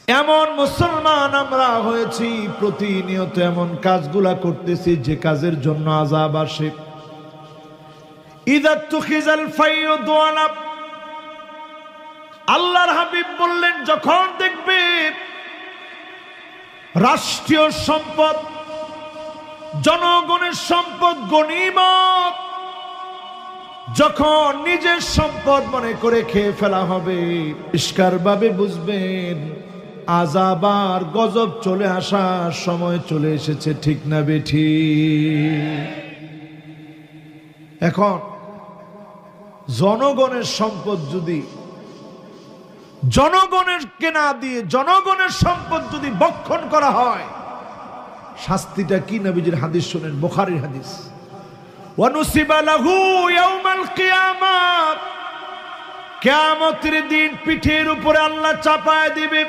এমন মুসলমান আমরা হয়েছি, প্রতিনিয়ত এমন কাজগুলা করতেছি যে কাজের জন্য আযাব আসে। ইযা তুখিজাল ফাইয়ু দুআলা, আল্লাহর হাবিব বললেন, যখন দেখবে রাষ্ট্রীয় সম্পদ, জনগণের সম্পদ গনিমত যখন নিজের সম্পদ মনে করে খেয়ে ফেলা হবে, পরিষ্কারভাবে বুঝবেন আযাব আর গজব চলে আসার সময় চলে এসেছে। ঠিক না বেঠিক? এখন জনগণের সম্পদ যদি জনগণেরকে না দিয়ে জনগণের সম্পদ যদি ভক্ষণ করা হয়, শাস্তিটা কি? নবীজির হাদিস শুনেন, বুখারীর হাদিস। ওয়ানুসিবা লাহু ইয়াউমাল কিয়ামাত, কিয়ামতের দিন পিঠের উপরে আল্লাহ চাপায় দিবে